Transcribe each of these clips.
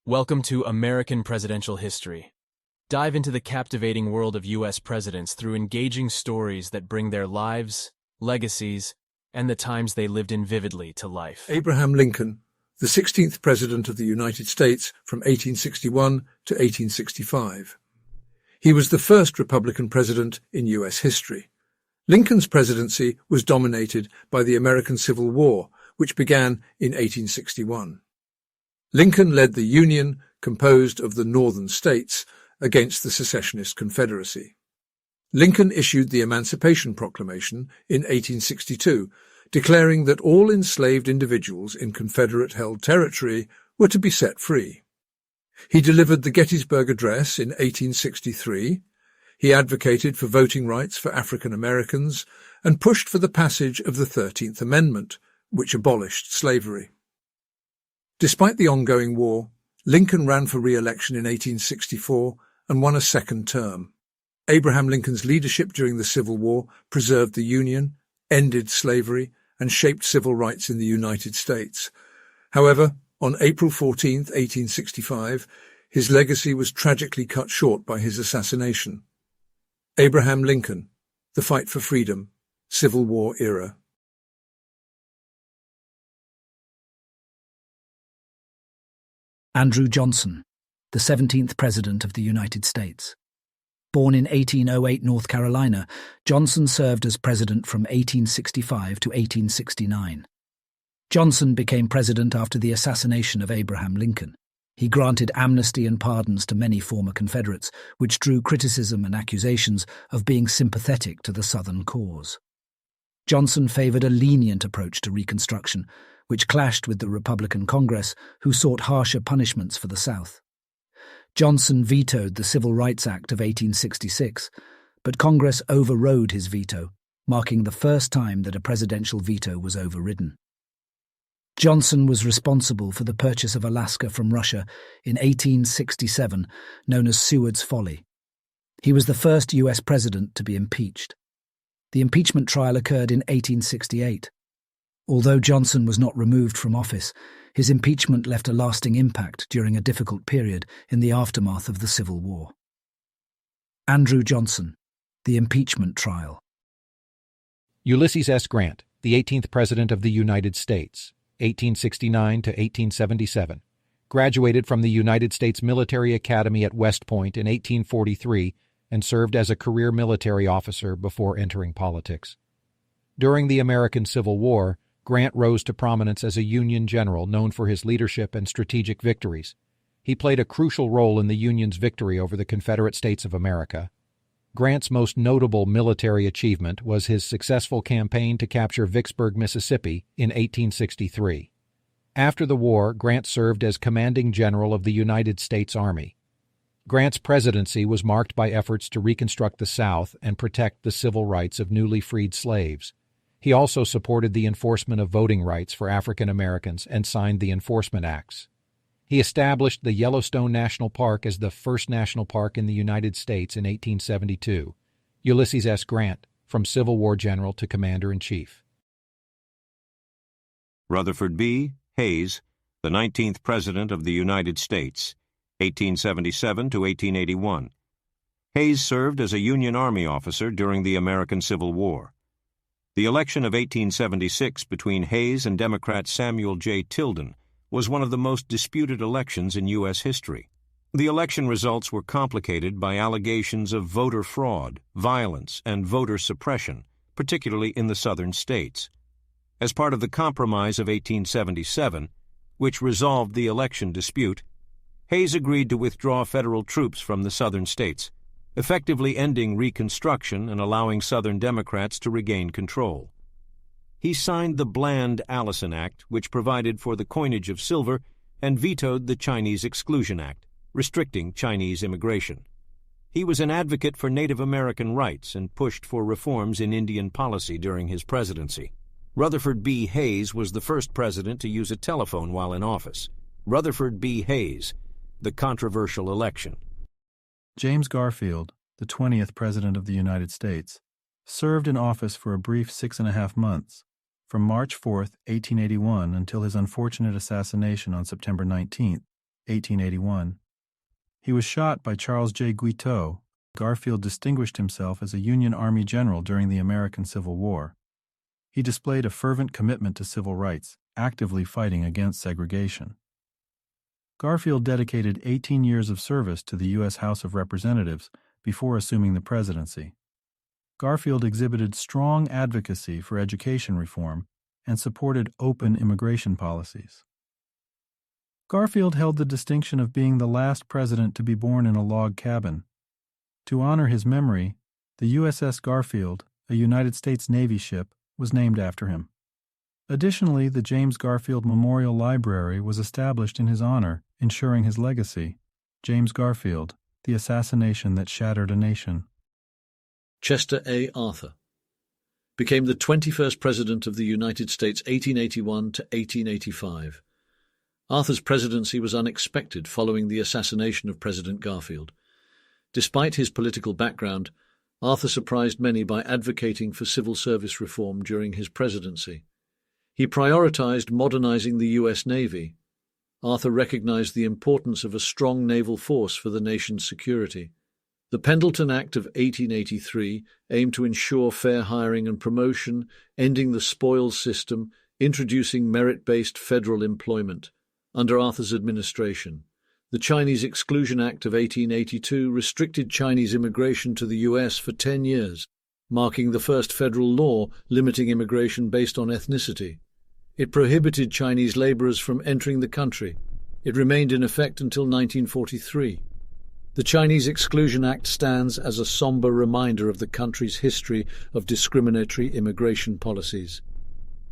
Welcome to American Presidential History. Dive into the captivating world of U.S. presidents through engaging stories that bring their lives, legacies, and the times they lived in vividly to life. Abraham Lincoln, the 16th President of the United States from 1861 to 1865. He was the first Republican president in U.S. history. Lincoln's presidency was dominated by the American Civil War, which began in 1861. Lincoln led the Union, composed of the northern states, against the secessionist Confederacy. Lincoln issued the Emancipation Proclamation in 1862, declaring that all enslaved individuals in Confederate-held territory were to be set free. He delivered the Gettysburg Address in 1863. He advocated for voting rights for African Americans and pushed for the passage of the 13th Amendment, which abolished slavery. Despite the ongoing war, Lincoln ran for re-election in 1864 and won a second term. Abraham Lincoln's leadership during the Civil War preserved the Union, ended slavery, and shaped civil rights in the United States. However, on April 14, 1865, his legacy was tragically cut short by his assassination. Abraham Lincoln, The Fight for Freedom, Civil War Era. Andrew Johnson, the 17th President of the United States. Born in 1808 North Carolina, Johnson served as president from 1865 to 1869. Johnson became president after the assassination of Abraham Lincoln. He granted amnesty and pardons to many former Confederates, which drew criticism and accusations of being sympathetic to the Southern cause. Johnson favored a lenient approach to Reconstruction, which clashed with the Republican Congress, who sought harsher punishments for the South. Johnson vetoed the Civil Rights Act of 1866, but Congress overrode his veto, marking the first time that a presidential veto was overridden. Johnson was responsible for the purchase of Alaska from Russia in 1867, known as Seward's Folly. He was the first U.S. president to be impeached. The impeachment trial occurred in 1868. Although Johnson was not removed from office, his impeachment left a lasting impact during a difficult period in the aftermath of the Civil War. Andrew Johnson, The Impeachment Trial. Ulysses S. Grant, the 18th President of the United States, 1869 to 1877, graduated from the United States Military Academy at West Point in 1843 and served as a career military officer before entering politics. During the American Civil War, Grant rose to prominence as a Union general known for his leadership and strategic victories. He played a crucial role in the Union's victory over the Confederate States of America. Grant's most notable military achievement was his successful campaign to capture Vicksburg, Mississippi, in 1863. After the war, Grant served as commanding general of the United States Army. Grant's presidency was marked by efforts to reconstruct the South and protect the civil rights of newly freed slaves. He also supported the enforcement of voting rights for African Americans and signed the Enforcement Acts. He established the Yellowstone National Park as the first national park in the United States in 1872. Ulysses S. Grant, from Civil War general to commander-in-chief. Rutherford B. Hayes, the 19th President of the United States, 1877 to 1881. Hayes served as a Union Army officer during the American Civil War. The election of 1876 between Hayes and Democrat Samuel J. Tilden was one of the most disputed elections in U.S. history. The election results were complicated by allegations of voter fraud, violence, and voter suppression, particularly in the southern states. As part of the Compromise of 1877, which resolved the election dispute, Hayes agreed to withdraw federal troops from the southern states, effectively ending Reconstruction and allowing Southern Democrats to regain control. He signed the Bland-Allison Act, which provided for the coinage of silver, and vetoed the Chinese Exclusion Act, restricting Chinese immigration. He was an advocate for Native American rights and pushed for reforms in Indian policy during his presidency. Rutherford B. Hayes was the first president to use a telephone while in office. Rutherford B. Hayes, the controversial election. James Garfield, the 20th President of the United States, served in office for a brief 6.5 months, from March 4, 1881 until his unfortunate assassination on September 19, 1881. He was shot by Charles J. Guiteau. Garfield distinguished himself as a Union Army general during the American Civil War. He displayed a fervent commitment to civil rights, actively fighting against segregation. Garfield dedicated 18 years of service to the U.S. House of Representatives before assuming the presidency. Garfield exhibited strong advocacy for education reform and supported open immigration policies. Garfield held the distinction of being the last president to be born in a log cabin. To honor his memory, the USS Garfield, a United States Navy ship, was named after him. Additionally, the James Garfield Memorial Library was established in his honor, ensuring his legacy. James Garfield, The Assassination That Shattered a Nation. Chester A. Arthur became the 21st President of the United States 1881 to 1885. Arthur's presidency was unexpected following the assassination of President Garfield. Despite his political background, Arthur surprised many by advocating for civil service reform during his presidency. He prioritized modernizing the U.S. Navy. Arthur recognized the importance of a strong naval force for the nation's security. The Pendleton Act of 1883 aimed to ensure fair hiring and promotion, ending the spoils system, introducing merit-based federal employment. Under Arthur's administration, the Chinese Exclusion Act of 1882 restricted Chinese immigration to the U.S. for 10 years, marking the first federal law limiting immigration based on ethnicity. It prohibited Chinese laborers from entering the country. It remained in effect until 1943. The Chinese Exclusion Act stands as a somber reminder of the country's history of discriminatory immigration policies.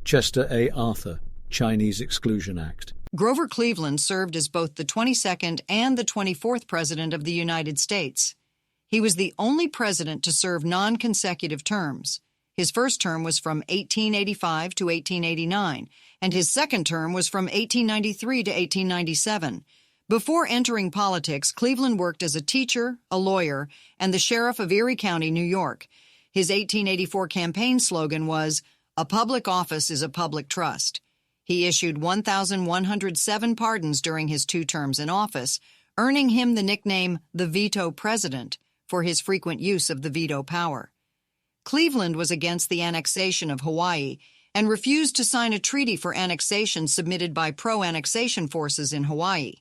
Chester A. Arthur, Chinese Exclusion Act. Grover Cleveland served as both the 22nd and the 24th President of the United States. He was the only president to serve non-consecutive terms. His first term was from 1885 to 1889, and his second term was from 1893 to 1897. Before entering politics, Cleveland worked as a teacher, a lawyer, and the sheriff of Erie County, New York. His 1884 campaign slogan was, "A public office is a public trust." He issued 1,107 pardons during his 2 terms in office, earning him the nickname the Veto President for his frequent use of the veto power. Cleveland was against the annexation of Hawaii and refused to sign a treaty for annexation submitted by pro-annexation forces in Hawaii.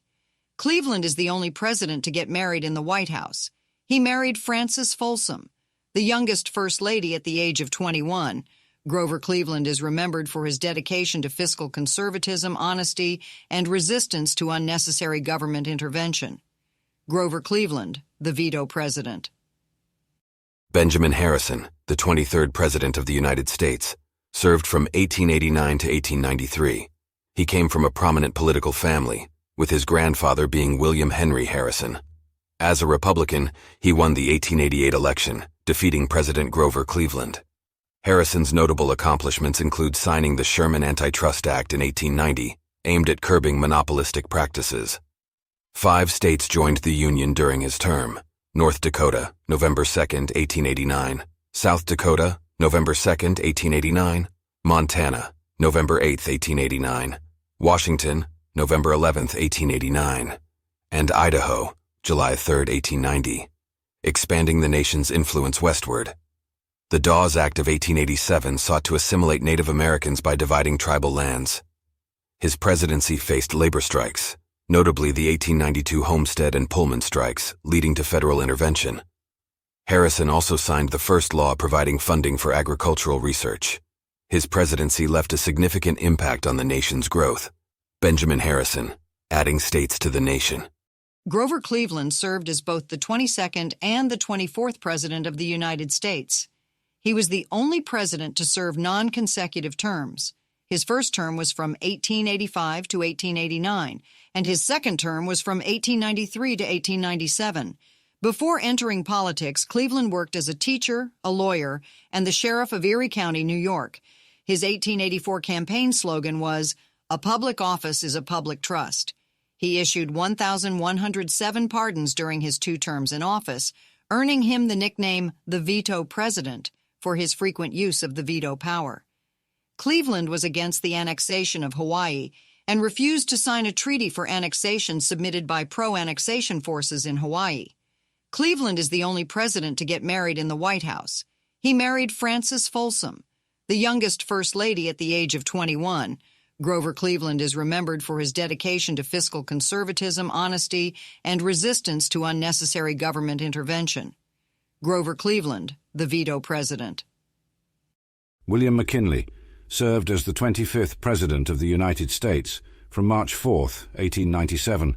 Cleveland is the only president to get married in the White House. He married Frances Folsom, the youngest First Lady at the age of 21. Grover Cleveland is remembered for his dedication to fiscal conservatism, honesty, and resistance to unnecessary government intervention. Grover Cleveland, the Veto President. Benjamin Harrison, the 23rd President of the United States, served from 1889 to 1893. He came from a prominent political family, with his grandfather being William Henry Harrison. As a Republican, he won the 1888 election, defeating President Grover Cleveland. Harrison's notable accomplishments include signing the Sherman Antitrust Act in 1890, aimed at curbing monopolistic practices. 5 states joined the Union during his term: North Dakota, November 2, 1889, South Dakota, November 2, 1889, Montana, November 8, 1889, Washington, November 11, 1889, and Idaho, July 3, 1890, expanding the nation's influence westward. The Dawes Act of 1887 sought to assimilate Native Americans by dividing tribal lands. His presidency faced labor strikes, notably the 1892 Homestead and Pullman strikes, leading to federal intervention. Harrison also signed the first law providing funding for agricultural research. His presidency left a significant impact on the nation's growth. Benjamin Harrison, adding states to the nation. Grover Cleveland served as both the 22nd and the 24th President of the United States. He was the only president to serve non-consecutive terms. His first term was from 1885 to 1889, and his second term was from 1893 to 1897. Before entering politics, Cleveland worked as a teacher, a lawyer, and the sheriff of Erie County, New York. His 1884 campaign slogan was, "A public office is a public trust." He issued 1,107 pardons during his 2 terms in office, earning him the nickname the Veto President for his frequent use of the veto power. Cleveland was against the annexation of Hawaii and refused to sign a treaty for annexation submitted by pro-annexation forces in Hawaii. Cleveland is the only president to get married in the White House. He married Frances Folsom, the youngest First Lady at the age of 21. Grover Cleveland is remembered for his dedication to fiscal conservatism, honesty, and resistance to unnecessary government intervention. Grover Cleveland, the veto president. William McKinley served as the 25th President of the United States from March 4, 1897,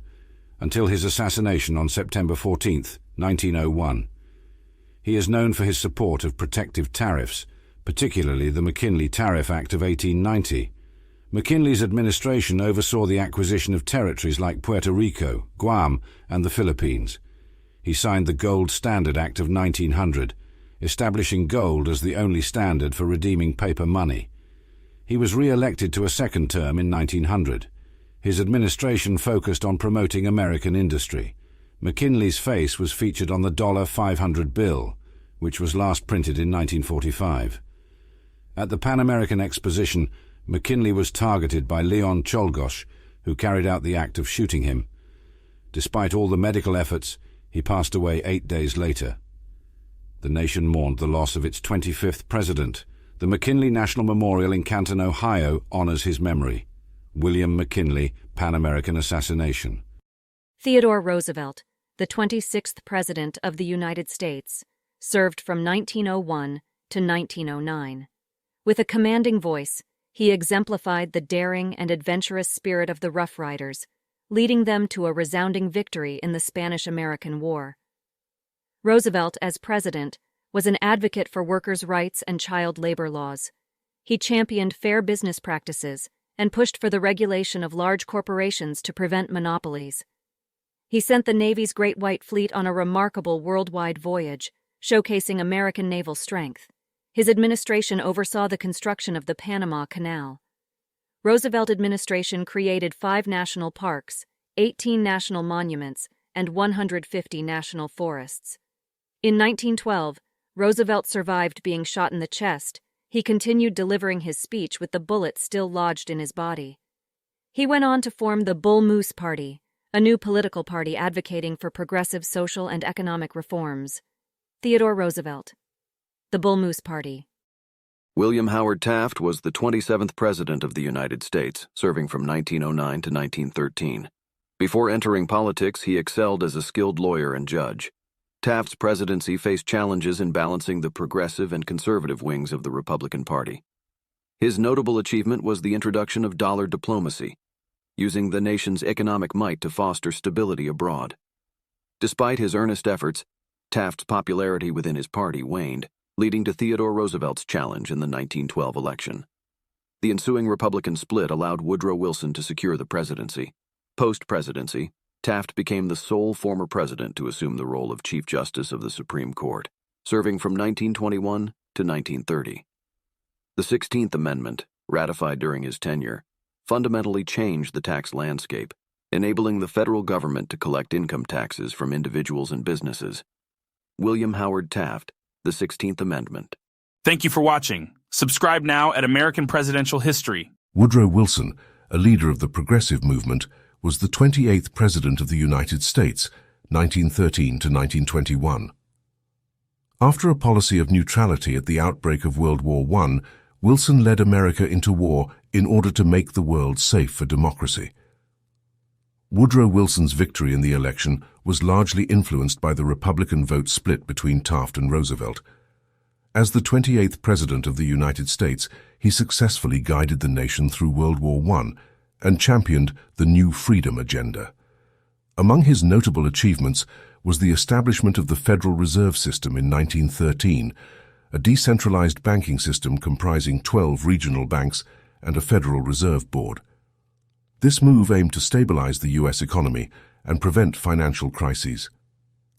until his assassination on September 14, 1901. He is known for his support of protective tariffs, particularly the McKinley Tariff Act of 1890. McKinley's administration oversaw the acquisition of territories like Puerto Rico, Guam, and the Philippines. He signed the Gold Standard Act of 1900, establishing gold as the only standard for redeeming paper money. He was re-elected to a second term in 1900. His administration focused on promoting American industry. McKinley's face was featured on the $500 bill, which was last printed in 1945. At the Pan American Exposition, McKinley was targeted by Leon Czolgosz, who carried out the act of shooting him. Despite all the medical efforts, he passed away 8 days later. The nation mourned the loss of its 25th president. The McKinley National Memorial in Canton, Ohio, honors his memory. William McKinley, Pan American assassination. Theodore Roosevelt, the 26th President of the United States, served from 1901 to 1909. With a commanding voice, he exemplified the daring and adventurous spirit of the Rough Riders, leading them to a resounding victory in the Spanish-American War. Roosevelt, as president, was an advocate for workers' rights and child labor laws. He championed fair business practices and pushed for the regulation of large corporations to prevent monopolies. He sent the Navy's Great White Fleet on a remarkable worldwide voyage, showcasing American naval strength. His administration oversaw the construction of the Panama Canal. Roosevelt administration created 5 national parks, 18 national monuments, and 150 national forests. In 1912, Roosevelt survived being shot in the chest. He continued delivering his speech with the bullet still lodged in his body. He went on to form the Bull Moose Party, a new political party advocating for progressive social and economic reforms. Theodore Roosevelt. The Bull Moose Party. William Howard Taft was the 27th President of the United States, serving from 1909 to 1913. Before entering politics, he excelled as a skilled lawyer and judge. Taft's presidency faced challenges in balancing the progressive and conservative wings of the Republican Party. His notable achievement was the introduction of dollar diplomacy, using the nation's economic might to foster stability abroad. Despite his earnest efforts, Taft's popularity within his party waned, leading to Theodore Roosevelt's challenge in the 1912 election. The ensuing Republican split allowed Woodrow Wilson to secure the presidency. Post-presidency, Taft became the sole former president to assume the role of Chief Justice of the Supreme Court, serving from 1921 to 1930. The 16th Amendment, ratified during his tenure, fundamentally changed the tax landscape, enabling the federal government to collect income taxes from individuals and businesses. William Howard Taft, the 16th Amendment. Thank you for watching. Subscribe now at American Presidential History. Woodrow Wilson, a leader of the progressive movement, was the 28th President of the United States, 1913 to 1921. After a policy of neutrality at the outbreak of World War I, Wilson led America into war in order to make the world safe for democracy. Woodrow Wilson's victory in the election was largely influenced by the Republican vote split between Taft and Roosevelt. As the 28th President of the United States, he successfully guided the nation through World War I and championed the New Freedom Agenda. Among his notable achievements was the establishment of the Federal Reserve System in 1913, a decentralized banking system comprising 12 regional banks and a Federal Reserve Board. This move aimed to stabilize the U.S. economy and prevent financial crises.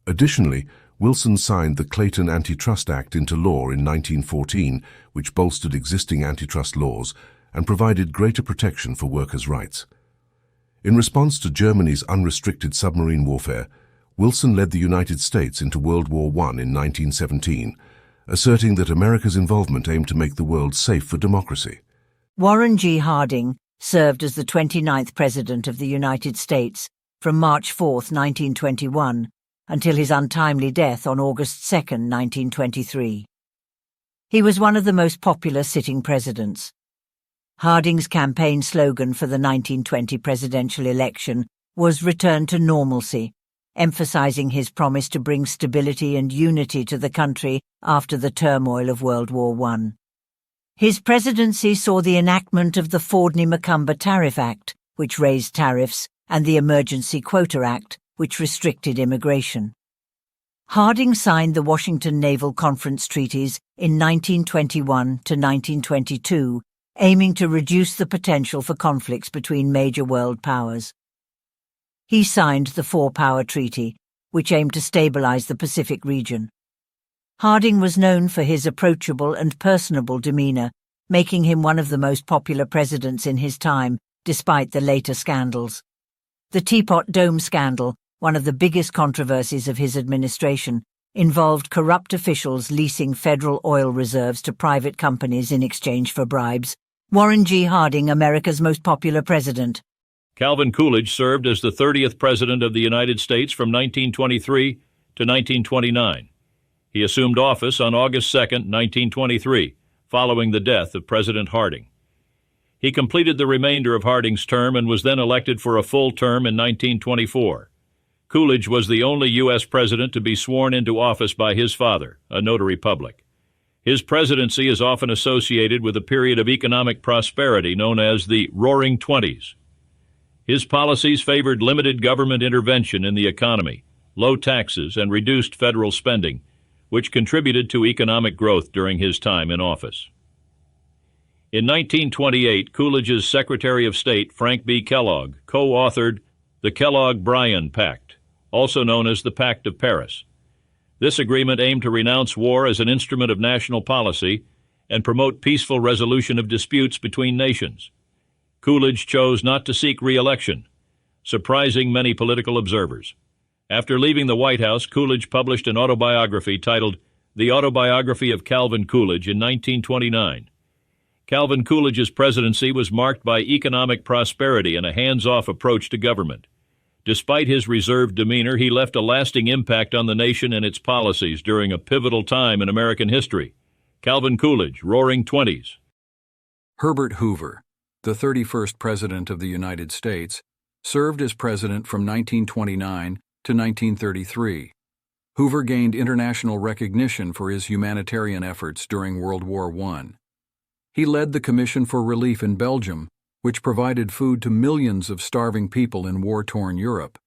Additionally, Wilson signed the Clayton Antitrust Act into law in 1914, which bolstered existing antitrust laws and provided greater protection for workers' rights. In response to Germany's unrestricted submarine warfare, Wilson led the United States into World War I in 1917, asserting that America's involvement aimed to make the world safe for democracy. Warren G. Harding, served as the 29th President of the United States from March 4, 1921, until his untimely death on August 2, 1923. He was one of the most popular sitting presidents. Harding's campaign slogan for the 1920 presidential election was "Return to Normalcy," emphasizing his promise to bring stability and unity to the country after the turmoil of World War I. His presidency saw the enactment of the Fordney-McCumber Tariff Act, which raised tariffs, and the Emergency Quota Act, which restricted immigration. Harding signed the Washington Naval Conference treaties in 1921 to 1922, aiming to reduce the potential for conflicts between major world powers. He signed the Four-Power Treaty, which aimed to stabilize the Pacific region. Harding was known for his approachable and personable demeanor, making him one of the most popular presidents in his time, despite the later scandals. The Teapot Dome scandal, one of the biggest controversies of his administration, involved corrupt officials leasing federal oil reserves to private companies in exchange for bribes. Warren G. Harding, America's most popular president. Calvin Coolidge served as the 30th President of the United States from 1923 to 1929. He assumed office on August 2, 1923, following the death of President Harding. He completed the remainder of Harding's term and was then elected for a full term in 1924. Coolidge was the only U.S. president to be sworn into office by his father, a notary public. His presidency is often associated with a period of economic prosperity known as the Roaring Twenties. His policies favored limited government intervention in the economy, low taxes, and reduced federal spending, which contributed to economic growth during his time in office. In 1928, Coolidge's Secretary of State, Frank B. Kellogg, co-authored the Kellogg-Briand Pact, also known as the Pact of Paris. This agreement aimed to renounce war as an instrument of national policy and promote peaceful resolution of disputes between nations. Coolidge chose not to seek re-election, surprising many political observers. After leaving the White House, Coolidge published an autobiography titled The Autobiography of Calvin Coolidge in 1929. Calvin Coolidge's presidency was marked by economic prosperity and a hands-off approach to government. Despite his reserved demeanor, he left a lasting impact on the nation and its policies during a pivotal time in American history. Calvin Coolidge, Roaring Twenties. Herbert Hoover, the 31st President of the United States, served as president from 1929 to 1933. Hoover gained international recognition for his humanitarian efforts during World War I. He led the Commission for Relief in Belgium, which provided food to millions of starving people in war-torn Europe.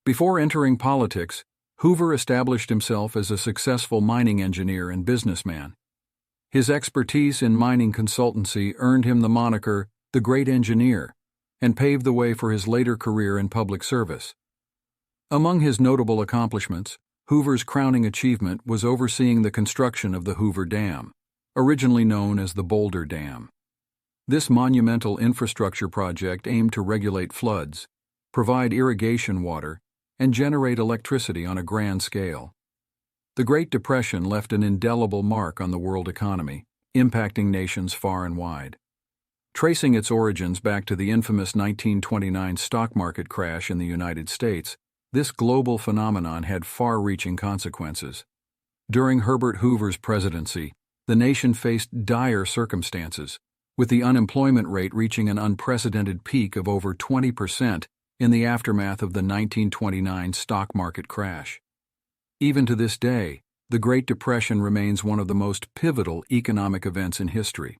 Before entering politics, Hoover established himself as a successful mining engineer and businessman. His expertise in mining consultancy earned him the moniker the Great Engineer and paved the way for his later career in public service. Among his notable accomplishments, Hoover's crowning achievement was overseeing the construction of the Hoover Dam, originally known as the Boulder Dam. This monumental infrastructure project aimed to regulate floods, provide irrigation water, and generate electricity on a grand scale. The Great Depression left an indelible mark on the world economy, impacting nations far and wide. Tracing its origins back to the infamous 1929 stock market crash in the United States, this global phenomenon had far-reaching consequences. During Herbert Hoover's presidency, the nation faced dire circumstances, with the unemployment rate reaching an unprecedented peak of over 20% in the aftermath of the 1929 stock market crash. Even to this day, the Great Depression remains one of the most pivotal economic events in history.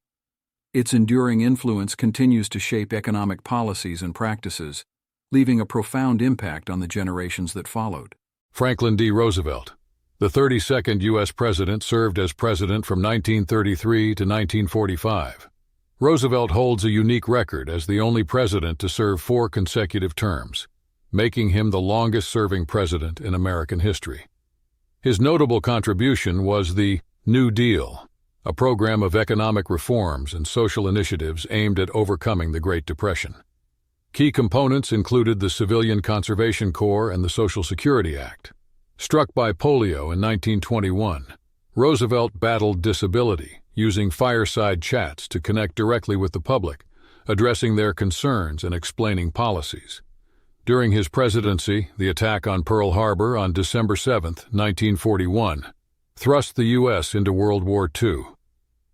Its enduring influence continues to shape economic policies and practices, leaving a profound impact on the generations that followed. Franklin D. Roosevelt, the 32nd U.S. President, served as president from 1933 to 1945. Roosevelt holds a unique record as the only president to serve 4 consecutive terms, making him the longest-serving president in American history. His notable contribution was the New Deal, a program of economic reforms and social initiatives aimed at overcoming the Great Depression. Key components included the Civilian Conservation Corps and the Social Security Act. Struck by polio in 1921, Roosevelt battled disability, using fireside chats to connect directly with the public, addressing their concerns and explaining policies. During his presidency, the attack on Pearl Harbor on December 7, 1941, thrust the U.S. into World War II.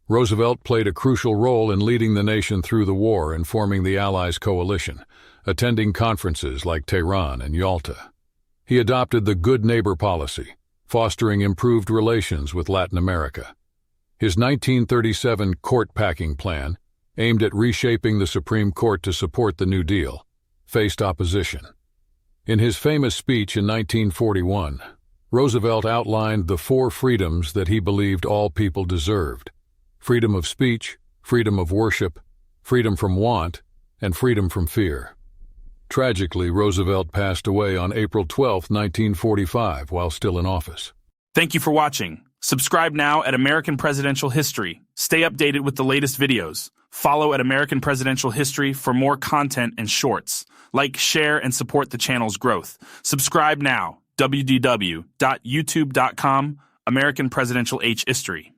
Roosevelt played a crucial role in leading the nation through the war and forming the Allies' coalition, attending conferences like Tehran and Yalta. He adopted the Good Neighbor policy, fostering improved relations with Latin America. His 1937 court-packing plan, aimed at reshaping the Supreme Court to support the New Deal, faced opposition. In his famous speech in 1941, Roosevelt outlined the 4 freedoms that he believed all people deserved: freedom of speech, freedom of worship, freedom from want, and freedom from fear. Tragically, Roosevelt passed away on April 12, 1945, while still in office. Thank you for watching. Subscribe now at American Presidential History. Stay updated with the latest videos. Follow at American Presidential History for more content and shorts. Like, share, and support the channel's growth. Subscribe now. www.youtube.com, American Presidential History.